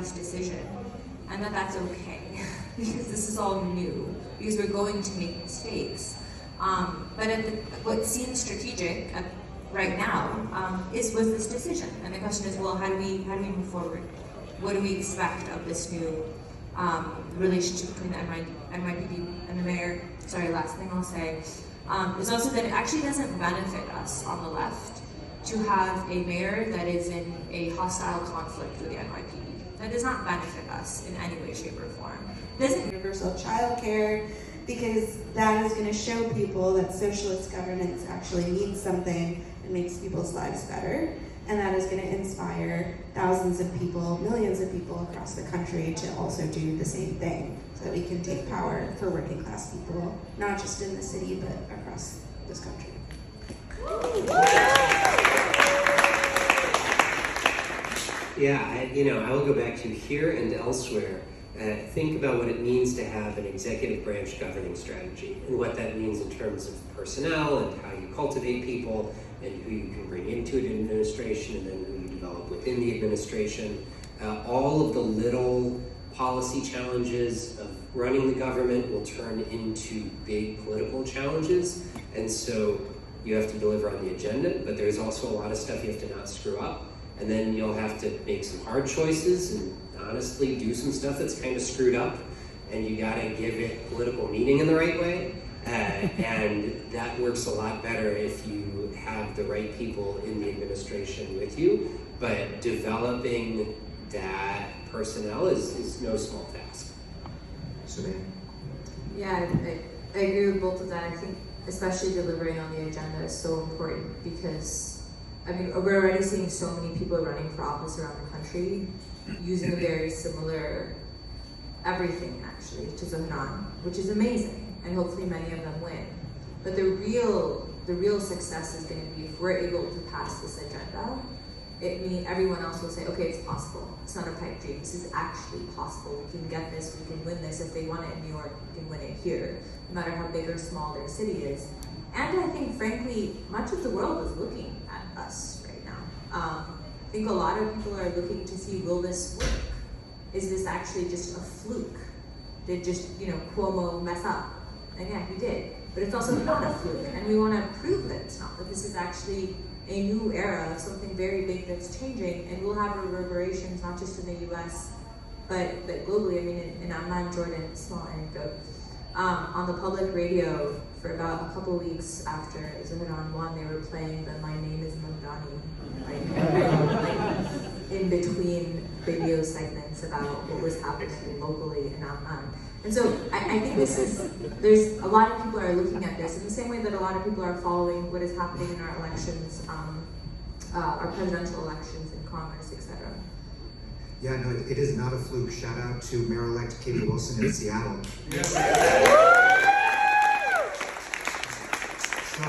US decision, and that that's okay, because this is all new, because we're going to make mistakes. But what seems strategic right now was this decision, and the question is, well, how do we move forward? What do we expect of this new relationship between the NYPD and the mayor? Sorry, last thing I'll say is also that it actually doesn't benefit us on the left to have a mayor that is in a hostile conflict with the NYPD. That does not benefit us in any way, shape, or form. It doesn't. Universal childcare, because that is going to show people that socialist governance actually means something and makes people's lives better. And that is going to inspire thousands of people, millions of people across the country to also do the same thing, so that we can take power for working class people, not just in the city, but across this country. Yeah, I will go back to here and elsewhere. Think about what it means to have an executive branch governing strategy, and what that means in terms of personnel and how you cultivate people and who you can bring into an administration and then who you develop within the administration. All of the little policy challenges of running the government will turn into big political challenges, and so you have to deliver on the agenda, but there's also a lot of stuff you have to not screw up, and then you'll have to make some hard choices and honestly do some stuff that's kind of screwed up, and you gotta give it political meaning in the right way. And that works a lot better if you have the right people in the administration with you, but developing that personnel is no small task. Savannah? Yeah, I agree with both of that. I think especially delivering on the agenda is so important, because I mean, we're already seeing so many people running for office around the country using a very similar everything actually to Zohran, which is amazing, and hopefully many of them win. But the real success is going to be if we're able to pass this agenda. It means everyone else will say, okay, it's possible. It's not a pipe dream. This is actually possible. We can get this. We can win this. If they won it in New York, we can win it here, no matter how big or small their city is. And I think, frankly, much of the world is looking at us right now. I think a lot of people are looking to see, will this work? Is this actually just a fluke? Did just, Cuomo mess up? And yeah, he did. But it's also not a fluke, and we want to prove that it's not, that this is actually a new era of something very big that's changing, and will have reverberations not just in the US, but globally. I mean, in Amman, Jordan, small anecdote, on the public radio for about a couple weeks after Zohran won, they were playing the "My Name Is Mamdani," like in between video segments about what was happening locally in Amman. And so I think there's a lot of people are looking at this in the same way that a lot of people are following what is happening in our elections, our presidential elections in Congress, etc. Yeah, no, it is not a fluke. Shout out to Mayor-elect Katie Wilson in Seattle. So,